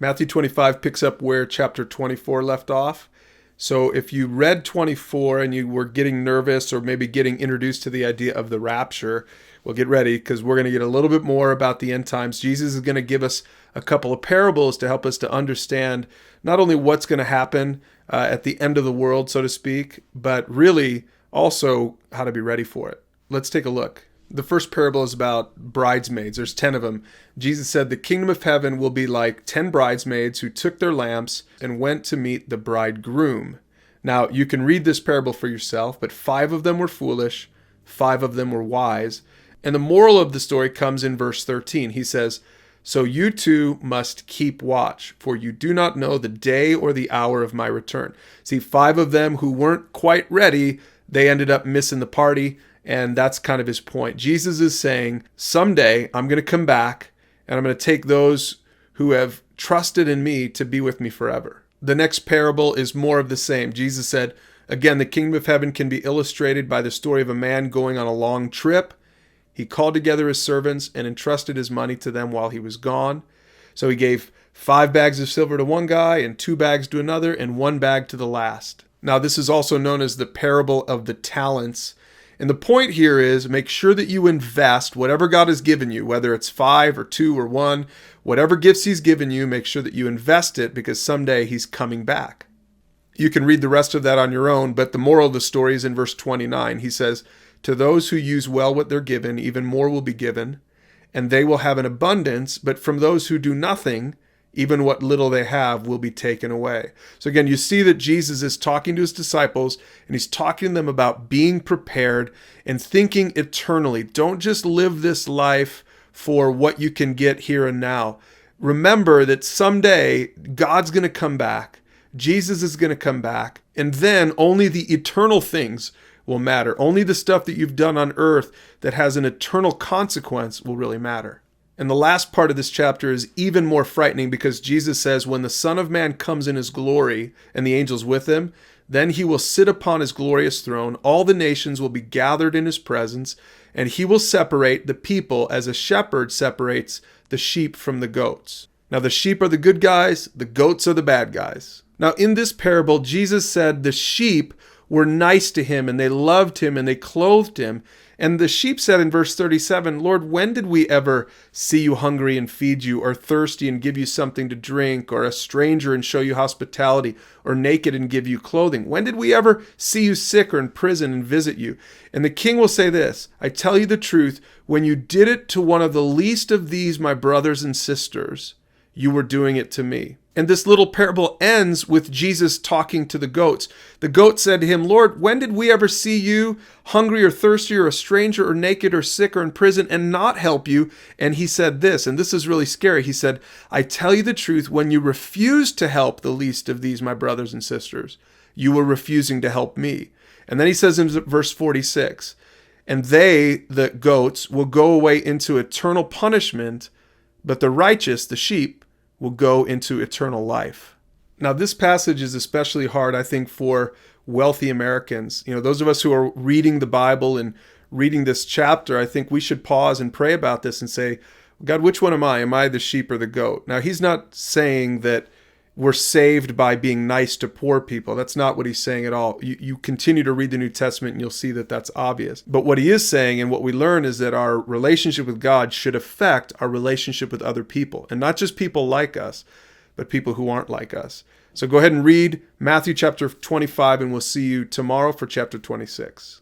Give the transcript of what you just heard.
Matthew 25 picks up where chapter 24 left off. So if you read 24 and you were getting nervous or maybe getting introduced to the idea of the rapture, well, get ready because we're going to get a little bit more about the end times. Jesus is going to give us a couple of parables to help us to understand not only what's going to happen at the end of the world, so to speak, but really also how to be ready for it. Let's take a look. The first parable is about bridesmaids. There's 10 of them. Jesus said, the kingdom of heaven will be like 10 bridesmaids who took their lamps and went to meet the bridegroom. Now, you can read this parable for yourself, but 5 of them were foolish, 5 of them were wise. And the moral of the story comes in verse 13. He says, so you too must keep watch, for you do not know the day or the hour of my return. See, 5 of them who weren't quite ready, they ended up missing the party. And that's kind of his point. Jesus is saying, someday I'm going to come back and I'm going to take those who have trusted in me to be with me forever. The next parable is more of the same. Jesus said, again, the kingdom of heaven can be illustrated by the story of a man going on a long trip. He called together his servants and entrusted his money to them while he was gone. So he gave 5 bags of silver to one guy and 2 bags to another and 1 bag to the last. Now, this is also known as the parable of the talents. And the point here is make sure that you invest whatever God has given you, whether it's 5 or 2 or 1, whatever gifts he's given you, make sure that you invest it because someday he's coming back. You can read the rest of that on your own, but the moral of the story is in verse 29. He says, to those who use well what they're given, even more will be given, and they will have an abundance, but from those who do nothing, even what little they have will be taken away. So again, you see that Jesus is talking to his disciples and he's talking to them about being prepared and thinking eternally. Don't just live this life for what you can get here and now. Remember that someday God's going to come back. Jesus is going to come back. And then only the eternal things will matter. Only the stuff that you've done on earth that has an eternal consequence will really matter. And the last part of this chapter is even more frightening because Jesus says, when the Son of Man comes in his glory and the angels with him, then he will sit upon his glorious throne. All the nations will be gathered in his presence, and he will separate the people as a shepherd separates the sheep from the goats. Now, the sheep are the good guys, the goats are the bad guys. Now, in this parable, Jesus said the sheep were nice to him and they loved him and they clothed him. And the sheep said in verse 37, Lord, when did we ever see you hungry and feed you, or thirsty and give you something to drink, or a stranger and show you hospitality, or naked and give you clothing? When did we ever see you sick or in prison and visit you? And the king will say this, I tell you the truth, when you did it to one of the least of these, my brothers and sisters, you were doing it to me. And this little parable ends with Jesus talking to the goats. The goat said to him, Lord, when did we ever see you hungry or thirsty or a stranger or naked or sick or in prison and not help you? And he said this, and this is really scary. He said, I tell you the truth, when you refused to help the least of these, my brothers and sisters, you were refusing to help me. And then he says in verse 46, and they, the goats, will go away into eternal punishment, but the righteous, the sheep, will go into eternal life. Now, this passage is especially hard, I think, for wealthy Americans. You know, those of us who are reading the Bible and reading this chapter, I think we should pause and pray about this and say, God, which one am I? Am I the sheep or the goat? Now, he's not saying that we're saved by being nice to poor people. That's not what he's saying at all. You continue to read the New Testament and you'll see that that's obvious. But what he is saying and what we learn is that our relationship with God should affect our relationship with other people. And not just people like us, but people who aren't like us. So go ahead and read Matthew chapter 25 and we'll see you tomorrow for chapter 26.